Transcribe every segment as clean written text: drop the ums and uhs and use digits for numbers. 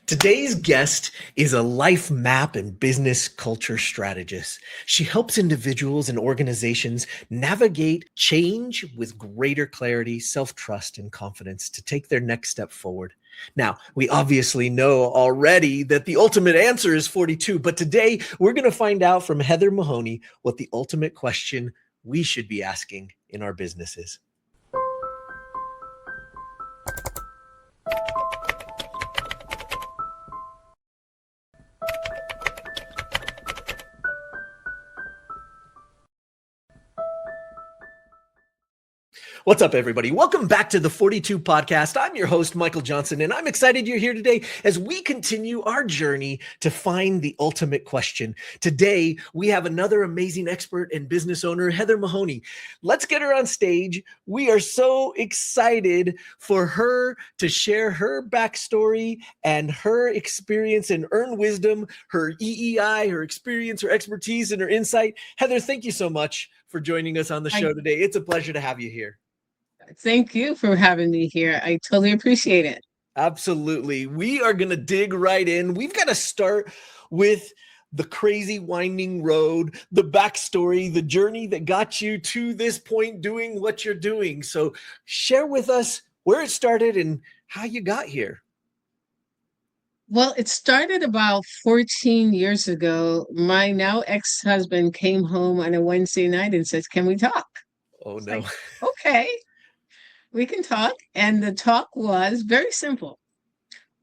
Today's guest is a life map and business culture strategist. She helps individuals and organizations navigate change with greater clarity, self-trust, and confidence to take their next step forward. Now, we obviously know already that the ultimate answer is 42, but today we're going to find out from Heather Mahoney what the ultimate question we should be asking in our businesses. What's up, everybody? Welcome back to the 42 podcast. I'm your host, Michael Johnson, and I'm excited you're here today as we continue our journey to find the ultimate question. Today, we have another amazing expert and business owner, Heather Mahoney. Let's get her on stage. We are so excited for her to share her backstory and her experience and earn wisdom, her EEI, her experience, her expertise, and her insight. Heather, thank you so much for joining us on the show today. It's a pleasure to have you here. Thank you for having me here. I totally appreciate it. Absolutely. We are going to dig right in. We've got to start with the crazy winding road, the backstory, the journey that got you to this point doing what you're doing. So share with us where it started and how you got here. Well, it started about 14 years ago. My now ex-husband came home on a Wednesday night and says, "Can we talk?" Oh, no. Like, okay, we can talk. And the talk was very simple.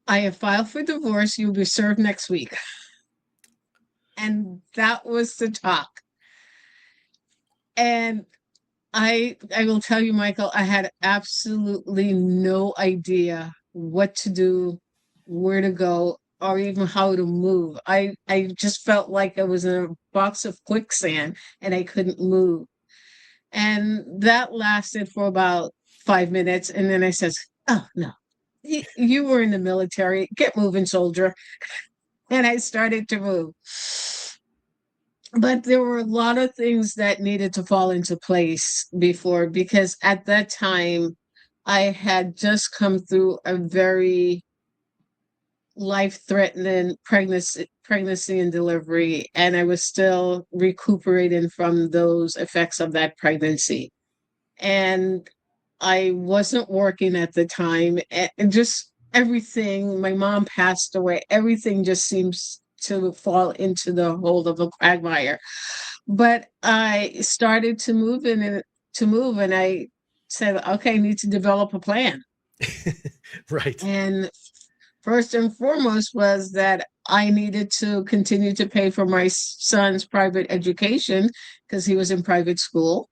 I have filed for divorce. You'll be served next week. And that was the talk. And I will tell you, Michael, I had absolutely no idea what to do, where to go, or even how to move. I just felt like I was in a box of quicksand and I couldn't move. And that lasted for about 5 minutes. And then I says, "Oh, no, you were in the military. Get moving, soldier." And I started to move. But there were a lot of things that needed to fall into place before, because at that time, I had just come through a very life-threatening pregnancy and delivery, and I was still recuperating from those effects of that pregnancy. And I wasn't working at the time, and just everything, my mom passed away, everything just seems to fall into the hole of a quagmire. But I started to move and I said, okay, I need to develop a plan. Right. And first and foremost was that I needed to continue to pay for my son's private education because he was in private school.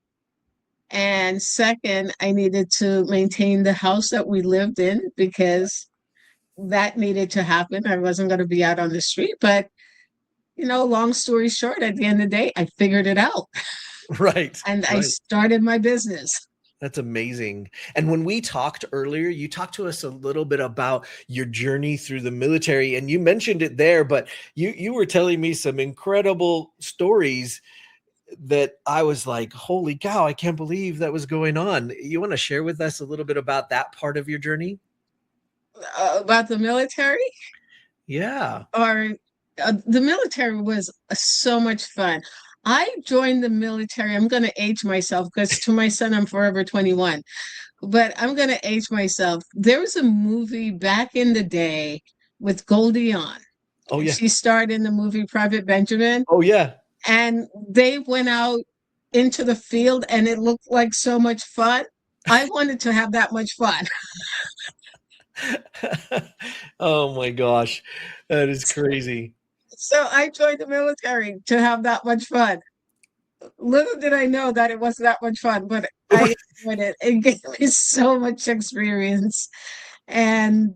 And second, I needed to maintain the house that we lived in because that needed to happen. I wasn't going to be out on the street, but long story short, at the end of the day, I figured it out. Right. And right. I started my business. That's amazing. And when we talked earlier, you talked to us a little bit about your journey through the military, and you mentioned it there, but you were telling me some incredible stories that I was like, holy cow, I can't believe that was going on. You want to share with us a little bit about that part of your journey? About the military? Yeah. Or the military was so much fun. I joined the military. I'm going to age myself because to my son, I'm forever 21. But I'm going to age myself. There was a movie back in the day with Goldie Hawn. Oh, yeah. She starred in the movie Private Benjamin. Oh, yeah. And they went out into the field and it looked like so much fun. I wanted to have that much fun. Oh, my gosh. That is crazy. So I joined the military to have that much fun. Little did I know that it wasn't that much fun, but I enjoyed it. It gave me so much experience, and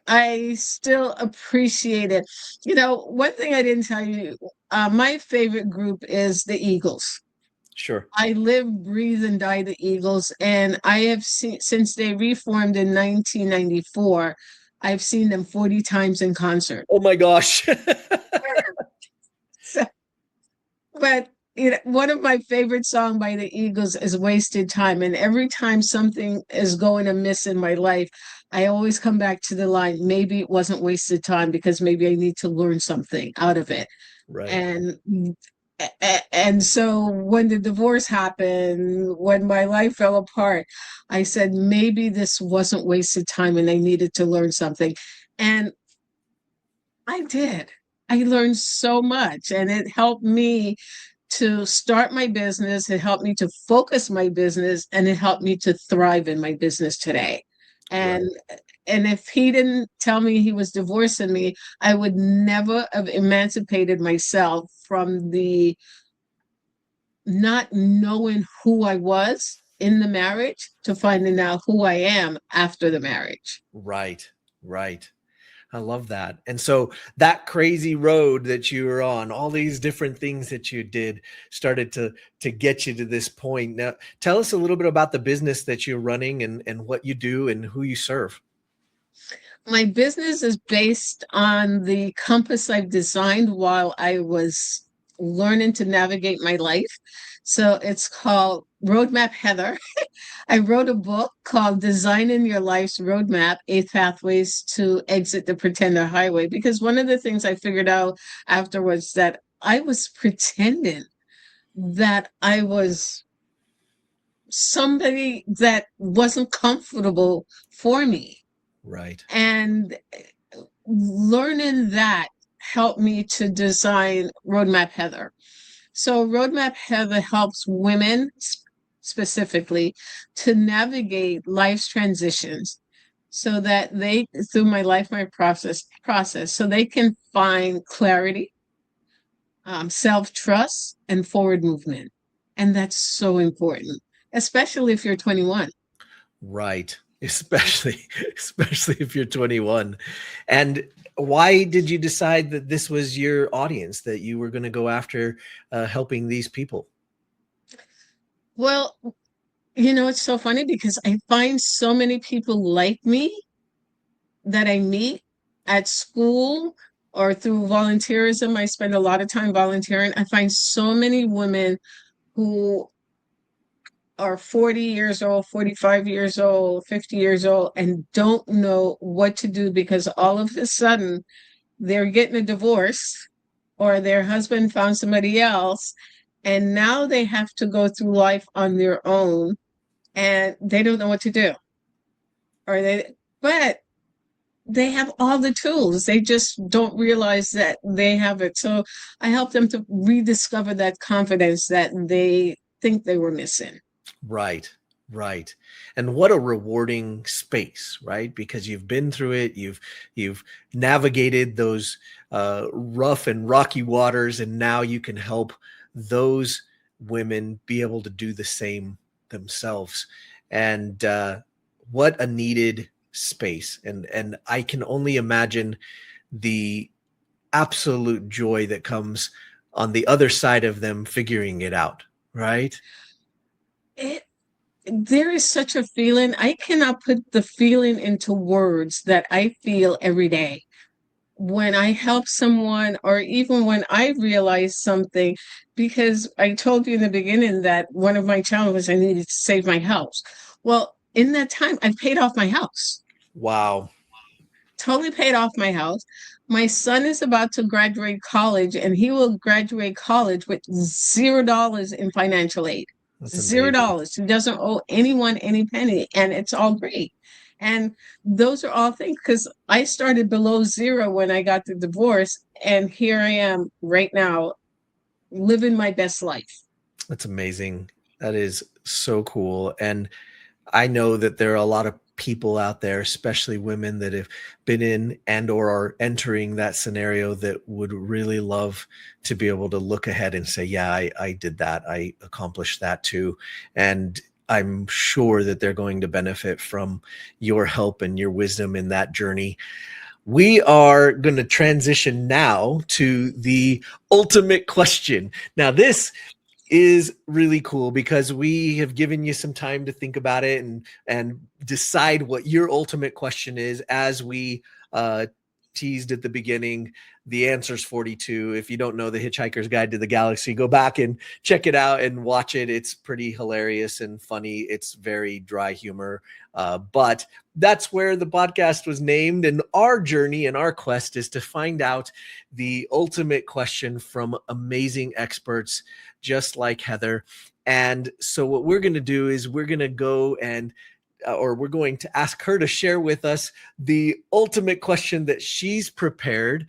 I still appreciate it. One thing I didn't tell you, my favorite group is the Eagles. Sure. I live, breathe, and die the Eagles, and I have seen, since they reformed in 1994, I've seen them 40 times in concert. Oh my gosh. But one of my favorite songs by the Eagles is Wasted Time. And every time something is going amiss in my life, I always come back to the line, maybe it wasn't wasted time because maybe I need to learn something out of it. Right. And and so when the divorce happened, when my life fell apart, I said maybe this wasn't wasted time and I needed to learn something. And I did. I learned so much, and it helped me to start my business. It helped me to focus my business, and it helped me to thrive in my business today. Right. And if he didn't tell me he was divorcing me, I would never have emancipated myself from the not knowing who I was in the marriage to finding out who I am after the marriage. Right. Right. I love that. And so that crazy road that you were on, all these different things that you did started to get you to this point. Now, tell us a little bit about the business that you're running and what you do and who you serve. My business is based on the compass I've designed while I was learning to navigate my life. So it's called Roadmap Heather. I wrote a book called Designing Your Life's Roadmap, 8 Pathways to Exit the Pretender Highway. Because one of the things I figured out afterwards that I was pretending that I was somebody that wasn't comfortable for me. Right. And learning that helped me to design Roadmap Heather. So Roadmap Heather helps women specifically to navigate life's transitions so that they, through my LifeMap process, so they can find clarity, self-trust, and forward movement. And that's so important, especially if you're 21. Right. Especially if you're 21. And why did you decide that this was your audience, that you were going to go after helping these people? Well, it's so funny because I find so many people like me that I meet at school or through volunteerism. I spend a lot of time volunteering. I find so many women who are 40 years old, 45 years old, 50 years old, and don't know what to do because all of a sudden they're getting a divorce or their husband found somebody else. And now they have to go through life on their own and they don't know what to do. But they have all the tools. They just don't realize that they have it. So I help them to rediscover that confidence that they think they were missing. Right. Right. And what a rewarding space, right? Because you've been through it, you've navigated those rough and rocky waters, and now you can help those women be able to do the same themselves. And what a needed space. And I can only imagine the absolute joy that comes on the other side of them figuring it out, right? It There is such a feeling. I cannot put the feeling into words that I feel every day when I help someone or even when I realize something, because I told you in the beginning that one of my challenges I needed to save my house. Well, in that time, I paid off my house, Wow. totally paid off my house. My son is about to graduate college, and he will graduate college with $0 in financial aid. That's Zero amazing. dollars. He doesn't owe anyone any penny, and it's all great. And those are all things because I started below zero when I got the divorce, and here I am right now living my best life. That's amazing. That is so cool. And I know that there are a lot of people out there, especially women, that have been in and or are entering that scenario that would really love to be able to look ahead and say, yeah, I did that. I accomplished that too. And I'm sure that they're going to benefit from your help and your wisdom in that journey. We are going to transition now to the ultimate question. Now, this is really cool because we have given you some time to think about it and decide what your ultimate question is as we teased at the beginning, the answer's 42. If you don't know The Hitchhiker's Guide to the Galaxy, go back and check it out and watch it. It's pretty hilarious and funny. It's very dry humor, but that's where the podcast was named. And our journey and our quest is to find out the ultimate question from amazing experts just like Heather. And so what we're going to do is we're going to go and we're going to ask her to share with us the ultimate question that she's prepared.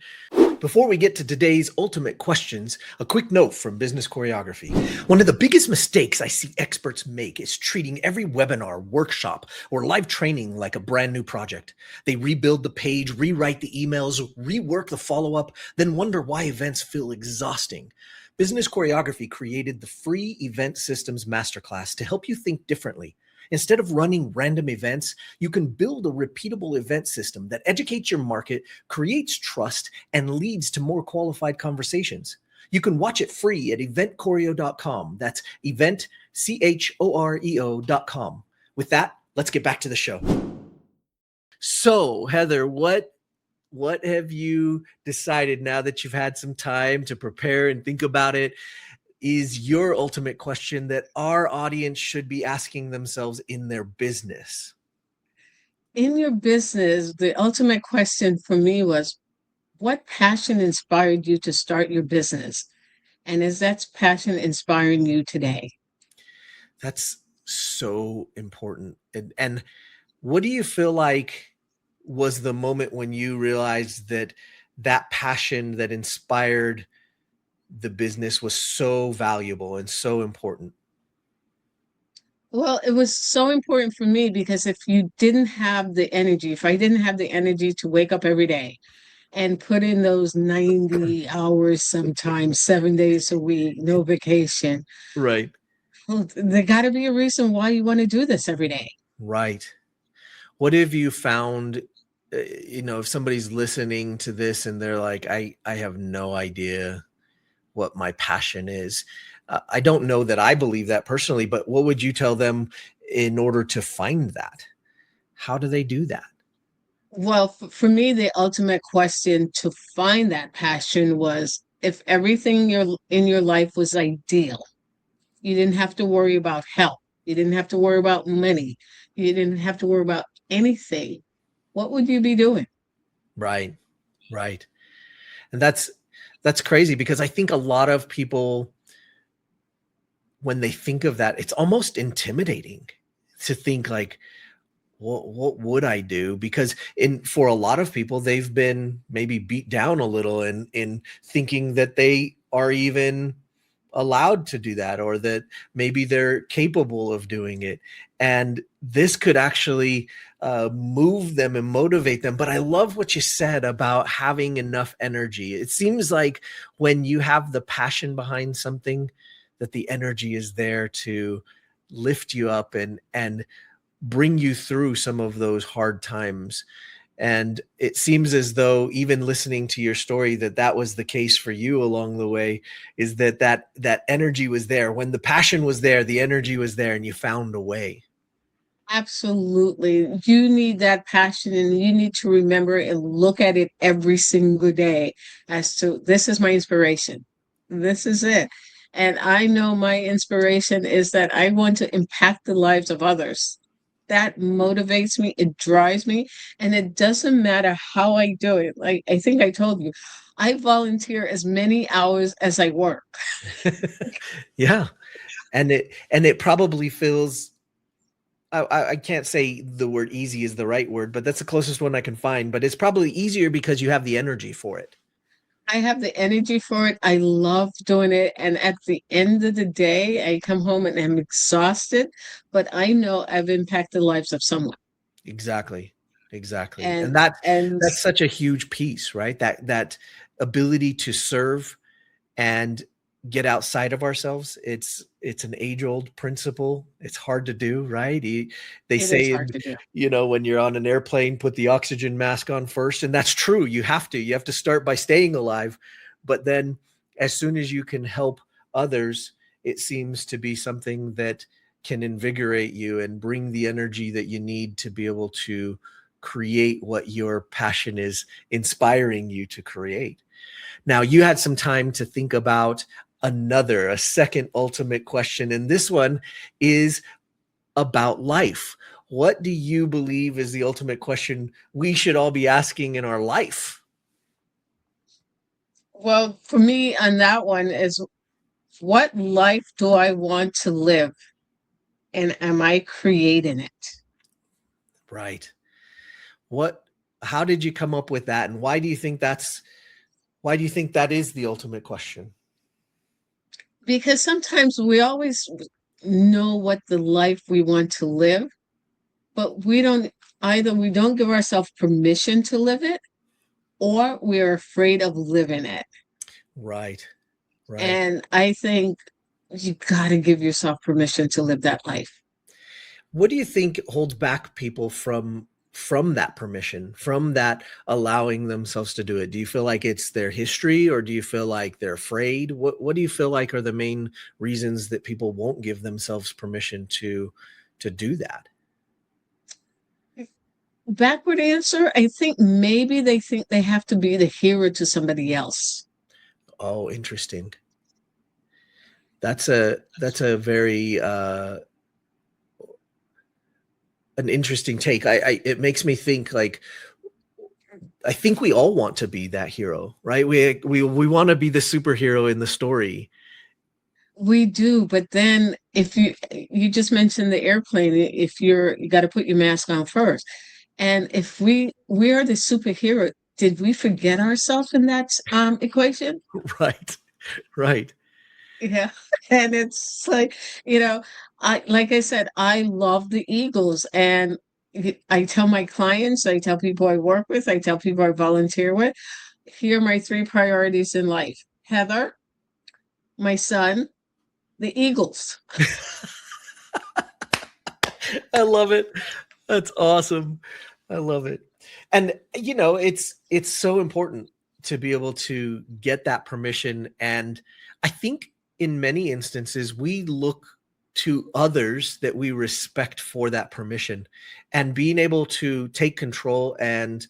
Before we get to today's ultimate questions, a quick note from Business Choreography. One of the biggest mistakes I see experts make is treating every webinar, workshop, or live training like a brand new project. They rebuild the page, rewrite the emails, rework the follow-up, then wonder why events feel exhausting. Business Choreography created the free Event Systems Masterclass to help you think differently. Instead of running random events, you can build a repeatable event system that educates your market, creates trust, and leads to more qualified conversations. You can watch it free at eventchoreo.com. That's eventchoreo.com. With that, let's get back to the show. So, Heather, what have you decided now that you've had some time to prepare and think about it? Is your ultimate question that our audience should be asking themselves in their business? In your business, the ultimate question for me was, what passion inspired you to start your business? And is that passion inspiring you today? That's so important. And what do you feel like was the moment when you realized that that passion that inspired the business was so valuable and so important? Well, it was so important for me because if you didn't have the energy, if I didn't have the energy to wake up every day and put in those 90 hours, sometimes 7 days a week, no vacation, Right. well, there got to be a reason why you want to do this every day. Right. What have you found, if somebody's listening to this and they're like, I have no idea what my passion is. I don't know that I believe that personally, but what would you tell them in order to find that? How do they do that? Well, for me, the ultimate question to find that passion was if everything in your life was ideal, you didn't have to worry about health, you didn't have to worry about money, you didn't have to worry about anything, what would you be doing? Right. Right. And that's crazy because I think a lot of people, when they think of that, it's almost intimidating to think like, what would I do? Because for a lot of people, they've been maybe beat down a little in thinking that they are even allowed to do that, or that maybe they're capable of doing it. And this could actually move them and motivate them. But I love what you said about having enough energy. It seems like when you have the passion behind something, that the energy is there to lift you up and bring you through some of those hard times. And it seems as though, even listening to your story, that was the case for you along the way, is that energy was there. When the passion was there, the energy was there, and you found a way. Absolutely. You need that passion and you need to remember and look at it every single day as to this is my inspiration. This is it. And I know my inspiration is that I want to impact the lives of others. That motivates me, it drives me, and it doesn't matter how I do it. Like I think I told you, I volunteer as many hours as I work. Yeah. And it probably feels, I can't say the word easy is the right word, but that's the closest one I can find. But it's probably easier because you have the energy for it. I have the energy for it. I love doing it. And at the end of the day, I come home and I'm exhausted, but I know I've impacted the lives of someone. Exactly. Exactly. And And and that's such a huge piece, right? That ability to serve and get outside of ourselves. It's an age-old principle. It's hard to do, right? They it is say, hard to do. when you're on an airplane, put the oxygen mask on first. And that's true. You have to start by staying alive. But then as soon as you can help others, it seems to be something that can invigorate you and bring the energy that you need to be able to create what your passion is inspiring you to create. Now, you had some time to think about a second ultimate question, and this one is about life. What do you believe is the ultimate question we should all be asking in our life? Well, for me on that one is, what life do I want to live? And am I creating it? Right. How did you come up with that? And why do you think that is the ultimate question? Because sometimes we always know what the life we want to live, but we don't give ourselves permission to live it, or we're afraid of living it. Right. Right. And I think you got to give yourself permission to live that life. What do you think holds back people from that permission, from that allowing themselves to do it? Do you feel like it's their history, or do you feel like they're afraid? What do you feel like are the main reasons that people won't give themselves permission to do that? Backward answer, I think maybe they think they have to be the hero to somebody else. Oh, interesting. That's a very an interesting take. It makes me think, like, I think we all want to be that hero, right? We want to be the superhero in the story. We do, but then if you just mentioned the airplane, if you got to put your mask on first. And if we are the superhero, did we forget ourselves in that equation? Right. Right. Yeah. And it's like, like I said, I love the Eagles, and I tell my clients, I tell people I work with, I tell people I volunteer with, here are my 3 priorities in life: Heather, my son, the Eagles. I love it. That's awesome. I love it. And it's so important to be able to get that permission. And I think in many instances we look to others that we respect for that permission, and being able to take control and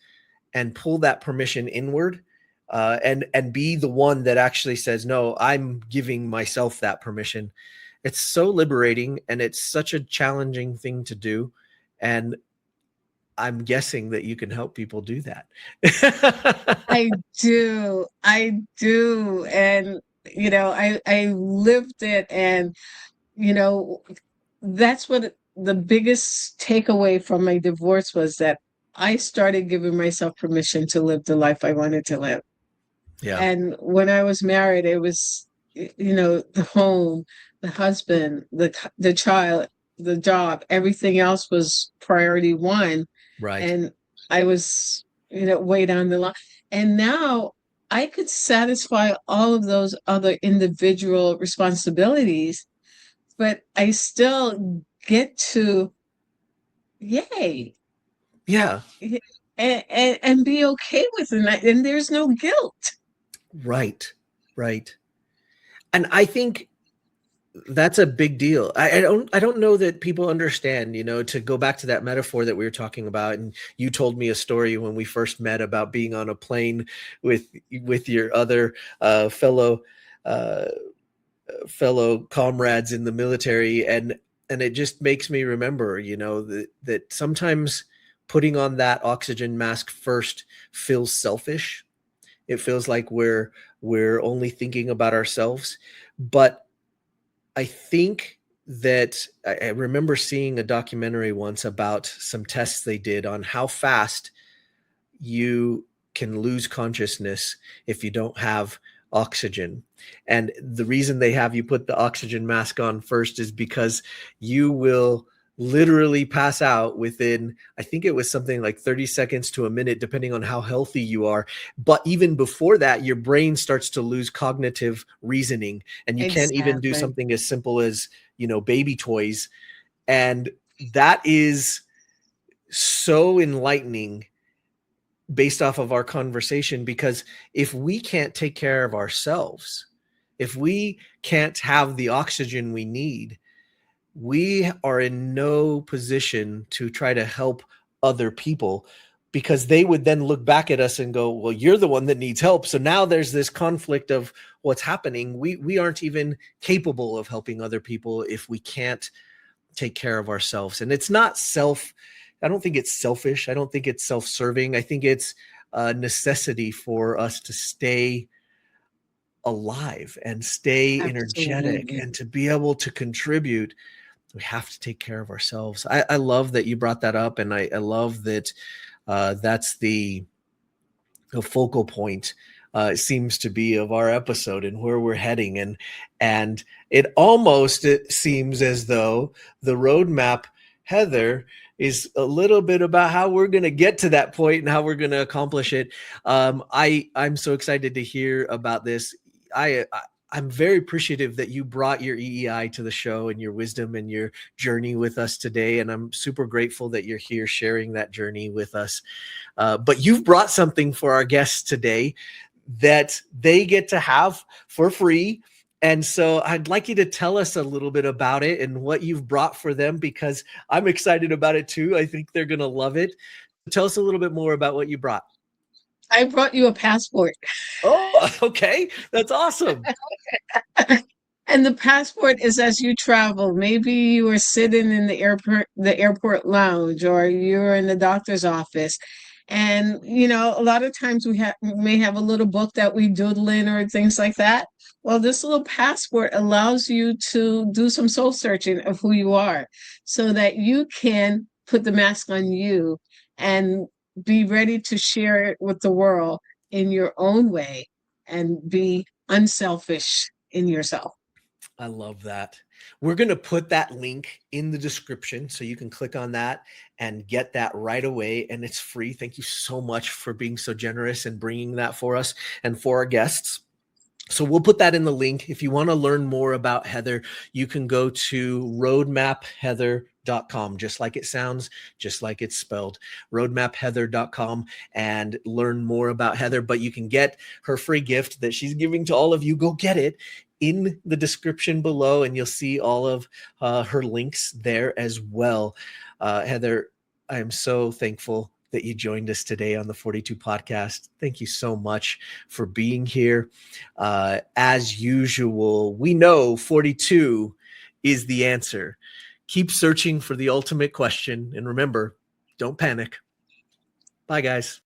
pull that permission inward, and be the one that actually says, no, I'm giving myself that permission. It's so liberating, and it's such a challenging thing to do. And I'm guessing that you can help people do that. I do. I do. And, I lived it. And, that's what the biggest takeaway from my divorce was, that I started giving myself permission to live the life I wanted to live. Yeah. And when I was married, it was, the home, the husband, the child, the job, everything else was priority one. Right. And I was, way down the line. And now I could satisfy all of those other individual responsibilities, but I still get to, yay. Yeah. And be okay with it. And there's no guilt. Right. Right. And I think that's a big deal. I don't know that people understand, to go back to that metaphor that we were talking about. And you told me a story when we first met about being on a plane with your other fellow comrades in the military. And it just makes me remember, that sometimes putting on that oxygen mask first feels selfish. It feels like we're only thinking about ourselves. But I think that I remember seeing a documentary once about some tests they did on how fast you can lose consciousness if you don't have oxygen. And the reason they have you put the oxygen mask on first is because you will literally pass out within, I think it was something like 30 seconds to a minute, depending on how healthy you are. But even before that, your brain starts to lose cognitive reasoning, and you can't even do something as simple as, baby toys. And that is so enlightening based off of our conversation, because if we can't take care of ourselves, if we can't have the oxygen we need, we are in no position to try to help other people, because they would then look back at us and go, well, you're the one that needs help. So now there's this conflict of what's happening. We aren't even capable of helping other people if we can't take care of ourselves. And it's not I don't think it's selfish. I don't think it's self-serving. I think it's a necessity for us to stay alive and stay energetic Absolutely. and to be able to contribute. We have to take care of ourselves. I love that you brought that up. And I love that that's the focal point, it seems to be, of our episode and where we're heading. And it seems as though the roadmap, Heather, is a little bit about how we're going to get to that point and how we're going to accomplish it. I'm so excited to hear about this. I'm very appreciative that you brought your EEI to the show and your wisdom and your journey with us today. And I'm super grateful that you're here sharing that journey with us. But you've brought something for our guests today that they get to have for free. And so I'd like you to tell us a little bit about it and what you've brought for them, because I'm excited about it too. I think they're going to love it. Tell us a little bit more about what you brought. I brought you a passport. Oh, okay. That's awesome. And the passport is as you travel. Maybe you were sitting in the airport lounge, or you're in the doctor's office. And, a lot of times we may have a little book that we doodle in or things like that. Well, this little passport allows you to do some soul searching of who you are, so that you can put the mask on you and be ready to share it with the world in your own way and be unselfish in yourself. I love that. We're going to put that link in the description so you can click on that and get that right away. And it's free. Thank you so much for being so generous and bringing that for us and for our guests. So we'll put that in the link. If you want to learn more about Heather, you can go to roadmapheather.com, just like it sounds, just like it's spelled, roadmapheather.com, and learn more about Heather. But you can get her free gift that she's giving to all of you. Go get it in the description below, and you'll see all of her links there as well. Heather, I am so thankful that you joined us today on the 42 podcast. Thank you so much for being here. As usual, we know 42 is the answer. Keep searching for the ultimate question. And remember, don't panic. Bye, guys.